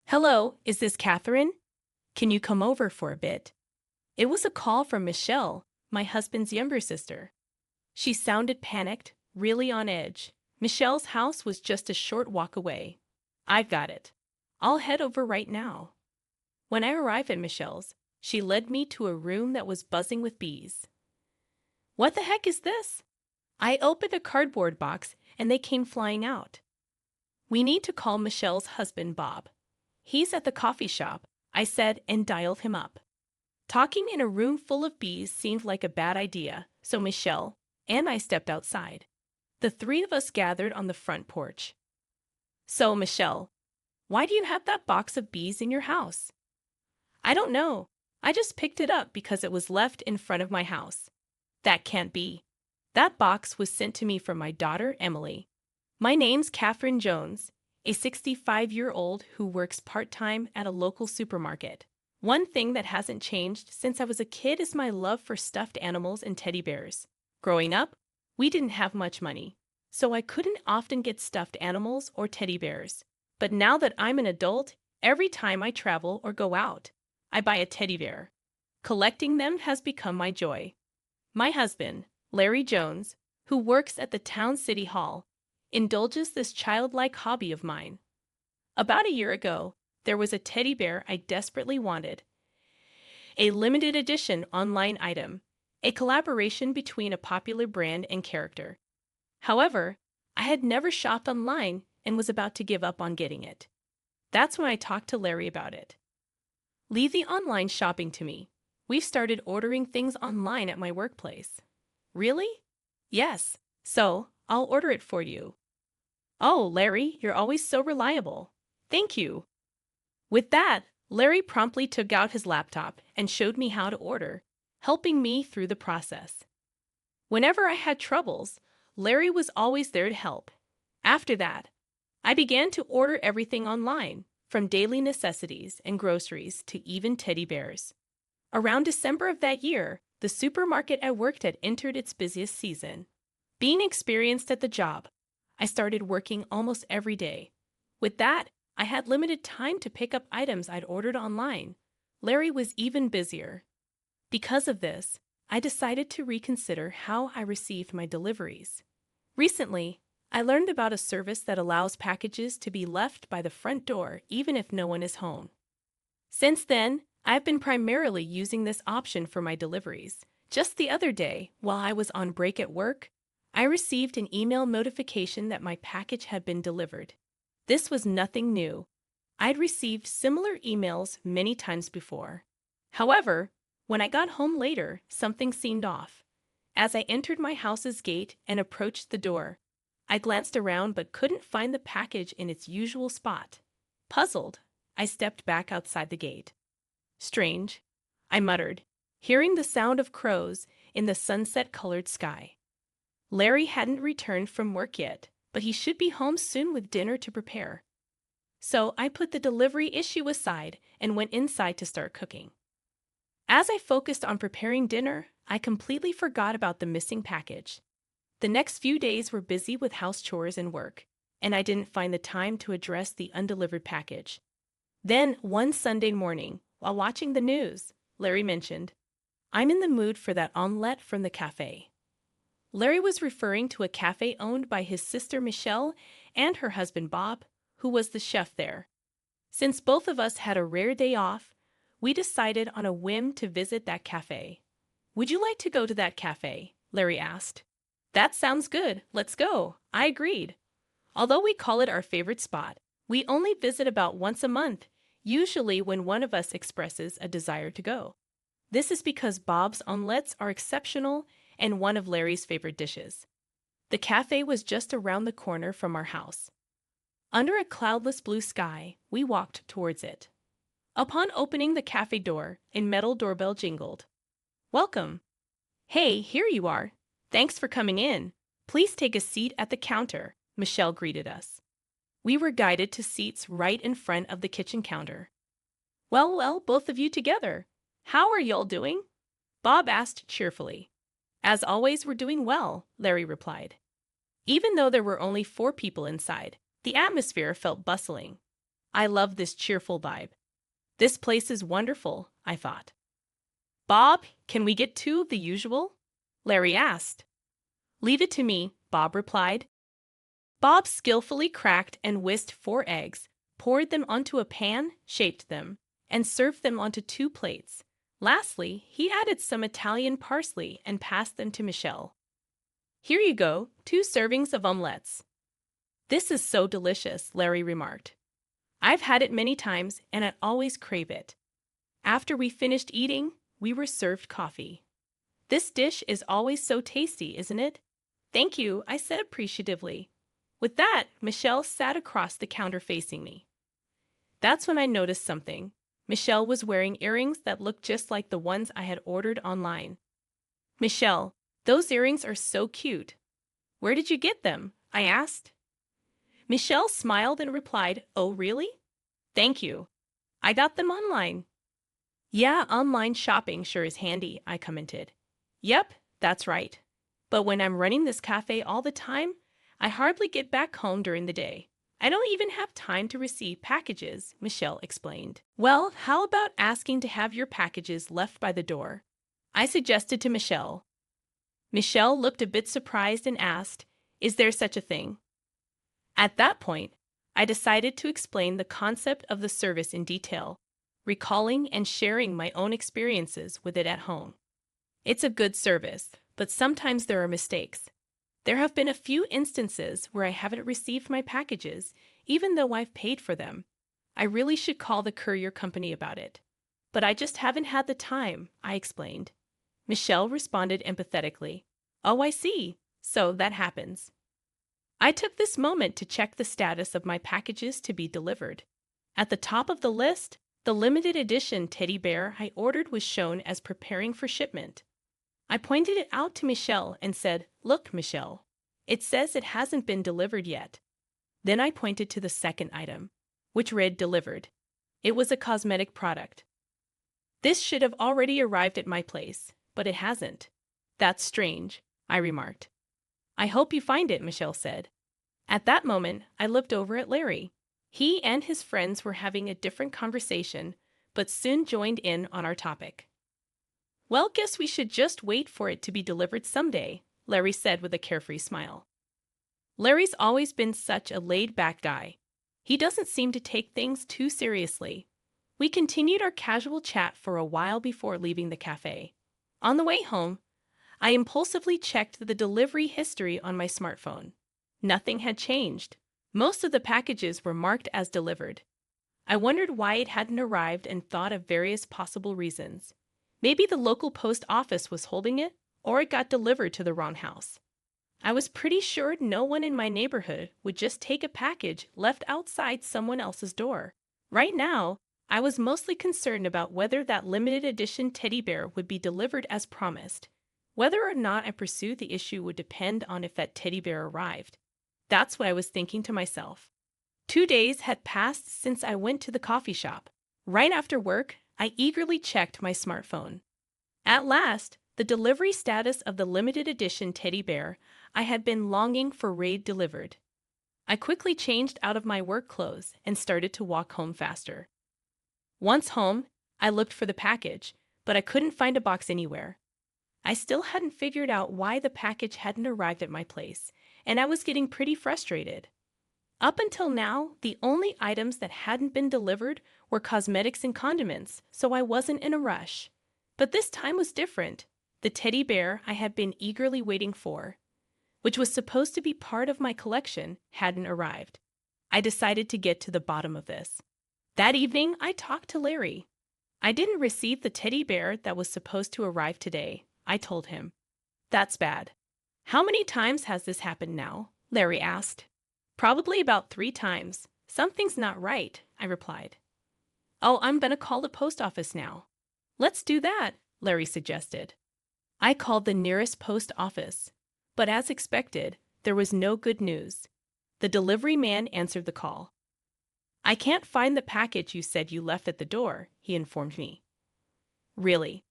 Hello, is this Catherine? Can you come over for a bit? It was a call from Michelle, my husband's younger sister. She sounded panicked, really on edge. Michelle's house was just a short walk away. I've got it. I'll head over right now. When I arrived at Michelle's, she led me to a room that was buzzing with bees. What the heck is this? I opened a cardboard box and they came flying out. We need to call Michelle's husband, Bob. He's at the coffee shop, I said and dialed him up. Talking in a room full of bees seemed like a bad idea, so Michelle and I stepped outside. The three of us gathered on the front porch. So, Michelle, why do you have that box of bees in your house? I don't know. I just picked it up because it was left in front of my house. That can't be. That box was sent to me from my daughter, Emily. My name's Catherine Jones, a 65-year-old who works part-time at a local supermarket. One thing that hasn't changed since I was a kid is my love for stuffed animals and teddy bears. Growing up, we didn't have much money, so I couldn't often get stuffed animals or teddy bears. But now that I'm an adult, every time I travel or go out, I buy a teddy bear. Collecting them has become my joy. My husband, Larry Jones, who works at the town city hall, indulges this childlike hobby of mine. About a year ago, there was a teddy bear I desperately wanted. A limited edition online item, a collaboration between a popular brand and character. However, I had never shopped online and was about to give up on getting it. That's when I talked to Larry about it. Leave the online shopping to me. We've started ordering things online at my workplace. Really? Yes. So, I'll order it for you. Oh, Larry, you're always so reliable. Thank you. With that, Larry promptly took out his laptop and showed me how to order, helping me through the process. Whenever I had troubles, Larry was always there to help. After that, I began to order everything online, from daily necessities and groceries to even teddy bears. Around December of that year, the supermarket I worked at entered its busiest season. Being experienced at the job, I started working almost every day. With that, I had limited time to pick up items I'd ordered online. Larry was even busier. Because of this, I decided to reconsider how I received my deliveries. Recently, I learned about a service that allows packages to be left by the front door even if no one is home. Since then, I've been primarily using this option for my deliveries. Just the other day, while I was on break at work, I received an email notification that my package had been delivered. This was nothing new. I'd received similar emails many times before. However, when I got home later, something seemed off. As I entered my house's gate and approached the door, I glanced around but couldn't find the package in its usual spot. Puzzled, I stepped back outside the gate. Strange, I muttered, hearing the sound of crows in the sunset-colored sky. Larry hadn't returned from work yet, but he should be home soon with dinner to prepare. So I put the delivery issue aside and went inside to start cooking. As I focused on preparing dinner, I completely forgot about the missing package. The next few days were busy with house chores and work, and I didn't find the time to address the undelivered package. Then, one Sunday morning, while watching the news, Larry mentioned, "I'm in the mood for that omelette from the cafe." Larry was referring to a cafe owned by his sister Michelle and her husband Bob, who was the chef there. Since both of us had a rare day off, we decided on a whim to visit that cafe. "Would you like to go to that cafe?" Larry asked. "That sounds good. Let's go," I agreed. Although we call it our favorite spot, we only visit about once a month, usually when one of us expresses a desire to go. This is because Bob's omelettes are exceptional and one of Larry's favorite dishes. The cafe was just around the corner from our house. Under a cloudless blue sky, we walked towards it. Upon opening the cafe door, a metal doorbell jingled. "Welcome." "Hey, here you are. Thanks for coming in. Please take a seat at the counter," Michelle greeted us. We were guided to seats right in front of the kitchen counter. Well, both of you together. How are y'all doing?" Bob asked cheerfully. "As always, we're doing well," Larry replied. Even though there were only 4 people inside, the atmosphere felt bustling. I love this cheerful vibe. This place is wonderful, I thought. Bob, can we get two of the usual? Larry asked. Leave it to me, Bob replied. Bob skillfully cracked and whisked 4 eggs, poured them onto a pan, shaped them, and served them onto 2 plates. Lastly, he added some Italian parsley and passed them to Michelle. Here you go, 2 servings of omelettes. This is so delicious, Larry remarked. I've had it many times and I always crave it. After we finished eating, we were served coffee. This dish is always so tasty, isn't it? Thank you, I said appreciatively. With that, Michelle sat across the counter facing me. That's when I noticed something. Michelle was wearing earrings that looked just like the ones I had ordered online. Michelle, those earrings are so cute. Where did you get them? I asked. Michelle smiled and replied, Oh, really? Thank you. I got them online. Yeah, online shopping sure is handy, I commented. Yep, that's right. But when I'm running this cafe all the time, I hardly get back home during the day. I don't even have time to receive packages, Michelle explained. Well, how about asking to have your packages left by the door? I suggested to Michelle. Michelle looked a bit surprised and asked, Is there such a thing? At that point, I decided to explain the concept of the service in detail, recalling and sharing my own experiences with it at home. It's a good service, but sometimes there are mistakes. There have been a few instances where I haven't received my packages, even though I've paid for them. I really should call the courier company about it. But I just haven't had the time, I explained. Michelle responded empathetically. Oh, I see. So that happens. I took this moment to check the status of my packages to be delivered. At the top of the list, the limited edition teddy bear I ordered was shown as preparing for shipment. I pointed it out to Michelle and said, Look, Michelle, it says it hasn't been delivered yet. Then I pointed to the second item, which read delivered. It was a cosmetic product. This should have already arrived at my place, but it hasn't. That's strange, I remarked. I hope you find it, Michelle said. At that moment, I looked over at Larry. He and his friends were having a different conversation, but soon joined in on our topic. Well, guess we should just wait for it to be delivered someday, Larry said with a carefree smile. Larry's always been such a laid-back guy. He doesn't seem to take things too seriously. We continued our casual chat for a while before leaving the cafe. On the way home, I impulsively checked the delivery history on my smartphone. Nothing had changed. Most of the packages were marked as delivered. I wondered why it hadn't arrived and thought of various possible reasons. Maybe the local post office was holding it, or it got delivered to the wrong house. I was pretty sure no one in my neighborhood would just take a package left outside someone else's door. Right now, I was mostly concerned about whether that limited edition teddy bear would be delivered as promised. Whether or not I pursued the issue would depend on if that teddy bear arrived. That's what I was thinking to myself. 2 days had passed since I went to the coffee shop. Right after work, I eagerly checked my smartphone. At last, the delivery status of the limited edition teddy bear I had been longing for read delivered. I quickly changed out of my work clothes and started to walk home faster. Once home, I looked for the package, but I couldn't find a box anywhere. I still hadn't figured out why the package hadn't arrived at my place, and I was getting pretty frustrated. Up until now, the only items that hadn't been delivered were cosmetics and condiments, so I wasn't in a rush. But this time was different. The teddy bear I had been eagerly waiting for, which was supposed to be part of my collection, hadn't arrived. I decided to get to the bottom of this. That evening, I talked to Larry. I didn't receive the teddy bear that was supposed to arrive today, I told him. That's bad. How many times has this happened now? Larry asked. Probably about 3 times. Something's not right, I replied. Oh, I'm gonna call the post office now. Let's do that, Larry suggested. I called the nearest post office, but as expected, there was no good news. The delivery man answered the call. I can't find the package you said you left at the door, he informed me. Really?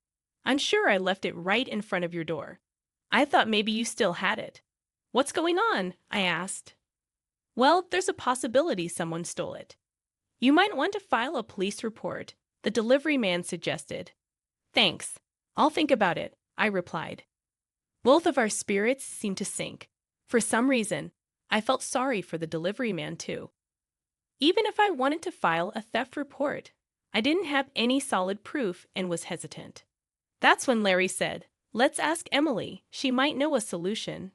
I'm sure I left it right in front of your door. I thought maybe you still had it. What's going on? I asked. Well, there's a possibility someone stole it. You might want to file a police report, the delivery man suggested. Thanks. I'll think about it, I replied. Both of our spirits seemed to sink. For some reason, I felt sorry for the delivery man too. Even if I wanted to file a theft report, I didn't have any solid proof and was hesitant. That's when Larry said, "Let's ask Emily. She might know a solution."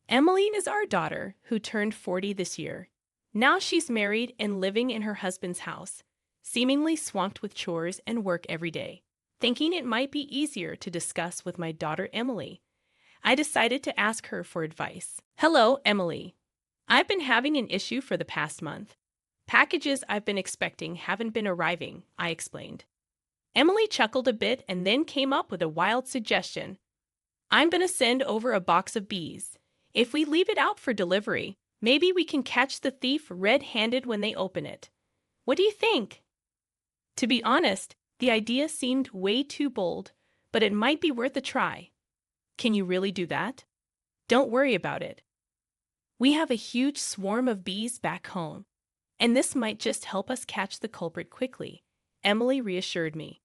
Emily is our daughter, who turned 40 this year. Now she's married and living in her husband's house, seemingly swamped with chores and work every day. Thinking it might be easier to discuss with my daughter Emily, I decided to ask her for advice. "Hello, Emily. I've been having an issue for the past month. Packages I've been expecting haven't been arriving," I explained. Emily chuckled a bit and then came up with a wild suggestion. "I'm going to send over a box of bees. If we leave it out for delivery, maybe we can catch the thief red-handed when they open it. What do you think?" To be honest, the idea seemed way too bold, but it might be worth a try. "Can you really do that?" "Don't worry about it. We have a huge swarm of bees back home, and this might just help us catch the culprit quickly," Emily reassured me.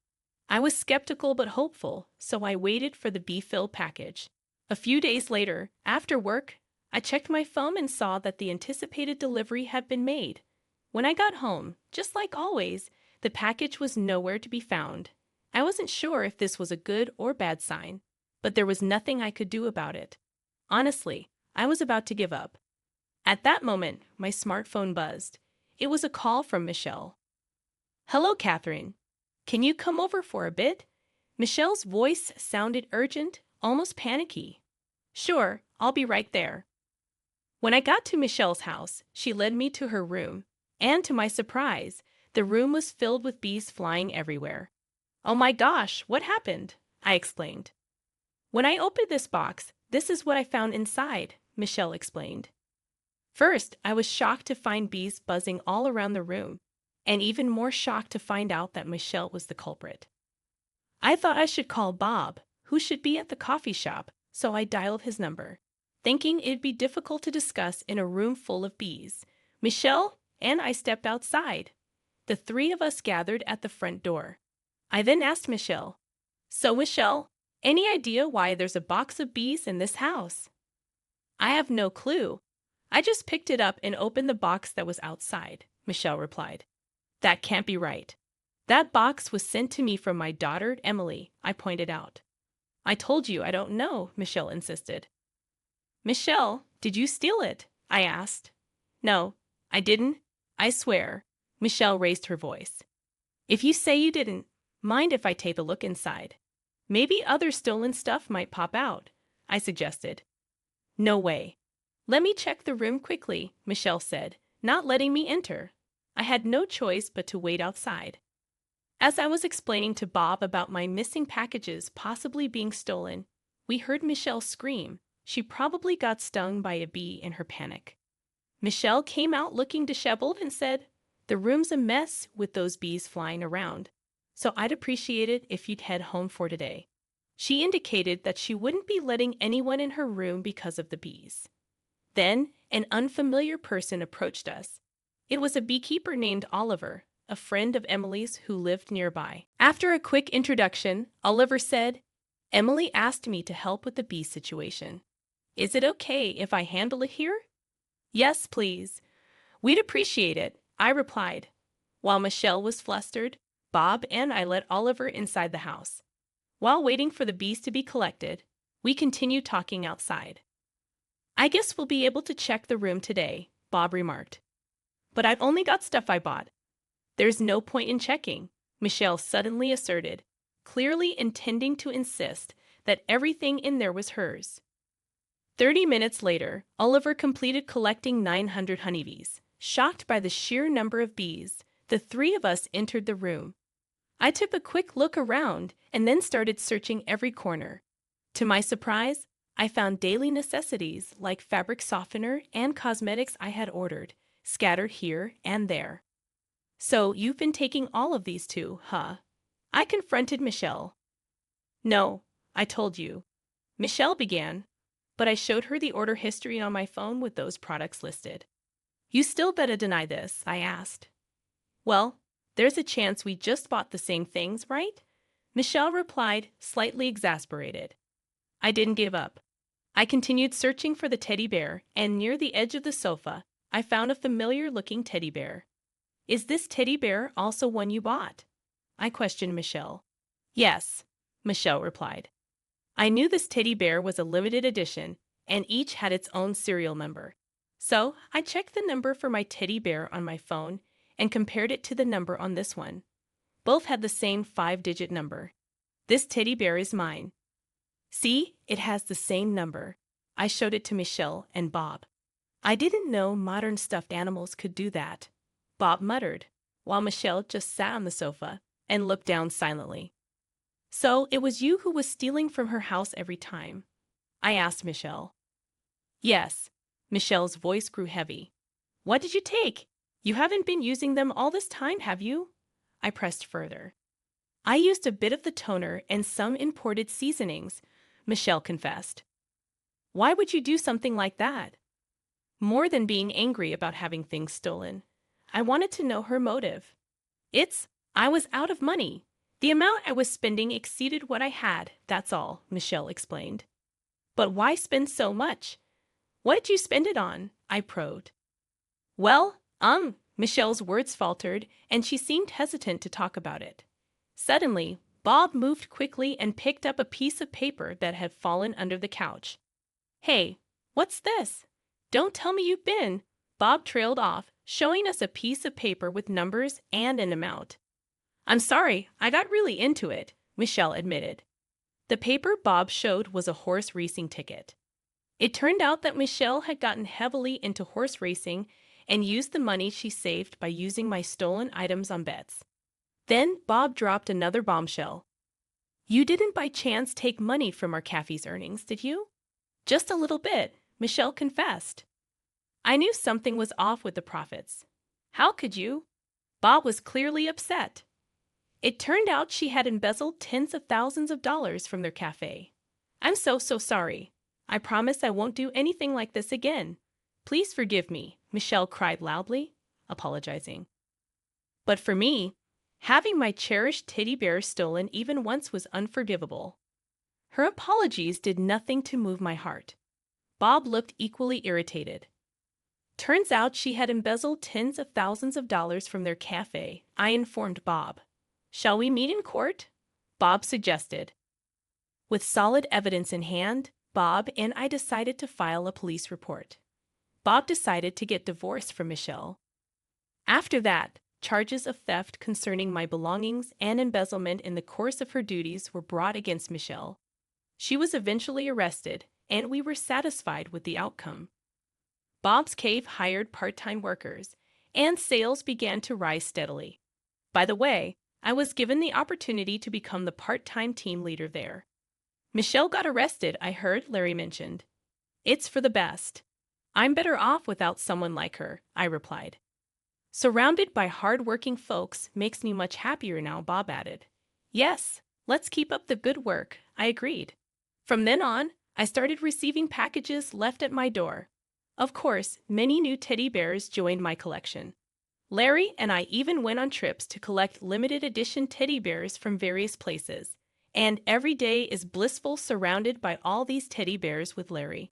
I was skeptical but hopeful, so I waited for the bee-filled package. A few days later, after work, I checked my phone and saw that the anticipated delivery had been made. When I got home, just like always, the package was nowhere to be found. I wasn't sure if this was a good or bad sign, but there was nothing I could do about it. Honestly, I was about to give up. At that moment, my smartphone buzzed. It was a call from Michelle. "Hello, Catherine. Can you come over for a bit?" Michelle's voice sounded urgent, almost panicky. "Sure, I'll be right there." When I got to Michelle's house, she led me to her room, and to my surprise, the room was filled with bees flying everywhere. "Oh my gosh, what happened?" I exclaimed. "When I opened this box, this is what I found inside," Michelle explained. First, I was shocked to find bees buzzing all around the room, and even more shocked to find out that Michelle was the culprit. I thought I should call Bob, who should be at the coffee shop, so I dialed his number, thinking it'd be difficult to discuss in a room full of bees. Michelle and I stepped outside. The three of us gathered at the front door. I then asked Michelle, "So, Michelle, any idea why there's a box of bees in this house?" "I have no clue. I just picked it up and opened the box that was outside," Michelle replied. "That can't be right. That box was sent to me from my daughter, Emily," I pointed out. "I told you I don't know," Michelle insisted. "Michelle, did you steal it?" I asked. "No, I didn't. I swear." Michelle raised her voice. "If you say you didn't, mind if I take a look inside? Maybe other stolen stuff might pop out," I suggested. "No way. Let me check the room quickly," Michelle said, not letting me enter. I had no choice but to wait outside. As I was explaining to Bob about my missing packages possibly being stolen, we heard Michelle scream. She probably got stung by a bee in her panic. Michelle came out looking disheveled and said, "The room's a mess with those bees flying around, so I'd appreciate it if you'd head home for today." She indicated that she wouldn't be letting anyone in her room because of the bees. Then, an unfamiliar person approached us. It was a beekeeper named Oliver, a friend of Emily's who lived nearby. After a quick introduction, Oliver said, "Emily asked me to help with the bee situation. Is it okay if I handle it here?" "Yes, please. We'd appreciate it," I replied. While Michelle was flustered, Bob and I let Oliver inside the house. While waiting for the bees to be collected, we continued talking outside. "I guess we'll be able to check the room today," Bob remarked. "But I've only got stuff I bought." "There's no point in checking," Michelle suddenly asserted, clearly intending to insist that everything in there was hers. 30 minutes later, Oliver completed collecting 900 honeybees. Shocked by the sheer number of bees, the three of us entered the room. I took a quick look around and then started searching every corner. To my surprise, I found daily necessities like fabric softener and cosmetics I had ordered, scattered here and there. "So you've been taking all of these too, huh?" I confronted Michelle. "No, I told you." Michelle began, but I showed her the order history on my phone with those products listed. "You still better deny this," I asked. Well, there's a chance we just bought the same things, right? Michelle replied, slightly exasperated. I didn't give up. I continued searching for the teddy bear, and near the edge of the sofa, I found a familiar-looking teddy bear. Is this teddy bear also one you bought? I questioned Michelle. Yes, Michelle replied. I knew this teddy bear was a limited edition, and each had its own serial number. So I checked the number for my teddy bear on my phone and compared it to the number on this one. Both had the same 5-digit number. This teddy bear is mine. See, it has the same number. I showed it to Michelle and Bob. I didn't know modern stuffed animals could do that, Bob muttered, while Michelle just sat on the sofa and looked down silently. So it was you who was stealing from her house every time? I asked Michelle. Yes. Michelle's voice grew heavy. What did you take? You haven't been using them all this time, have you? I pressed further. I used a bit of the toner and some imported seasonings, Michelle confessed. Why would you do something like that? More than being angry about having things stolen, I wanted to know her motive. I was out of money. The amount I was spending exceeded what I had, that's all, Michelle explained. But why spend so much? What did you spend it on? I probed. Well, Michelle's words faltered, and she seemed hesitant to talk about it. Suddenly, Bob moved quickly and picked up a piece of paper that had fallen under the couch. Hey, what's this? Don't tell me you've been. Bob trailed off, showing us a piece of paper with numbers and an amount. I'm sorry, I got really into it, Michelle admitted. The paper Bob showed was a horse racing ticket. It turned out that Michelle had gotten heavily into horse racing and used the money she saved by using my stolen items on bets. Then Bob dropped another bombshell. You didn't by chance take money from our cafe's earnings, did you? Just a little bit, Michelle confessed. I knew something was off with the profits. How could you? Bob was clearly upset. It turned out she had embezzled tens of thousands of dollars from their cafe. I'm so sorry. I promise I won't do anything like this again. Please forgive me, Michelle cried loudly, apologizing. But for me, having my cherished teddy bear stolen even once was unforgivable. Her apologies did nothing to move my heart. Bob looked equally irritated. Turns out she had embezzled tens of thousands of dollars from their cafe, I informed Bob. Shall we meet in court? Bob suggested. With solid evidence in hand, Bob and I decided to file a police report. Bob decided to get divorced from Michelle. After that, charges of theft concerning my belongings and embezzlement in the course of her duties were brought against Michelle. She was eventually arrested, and we were satisfied with the outcome. Bob's Cave hired part-time workers, and sales began to rise steadily. By the way, I was given the opportunity to become the part-time team leader there. Michelle got arrested, I heard Larry mentioned. It's for the best. I'm better off without someone like her, I replied. Surrounded by hard-working folks makes me much happier now, Bob added. Yes, let's keep up the good work, I agreed. From then on, I started receiving packages left at my door. Of course, many new teddy bears joined my collection. Larry and I even went on trips to collect limited edition teddy bears from various places. And every day is blissful surrounded by all these teddy bears with Larry.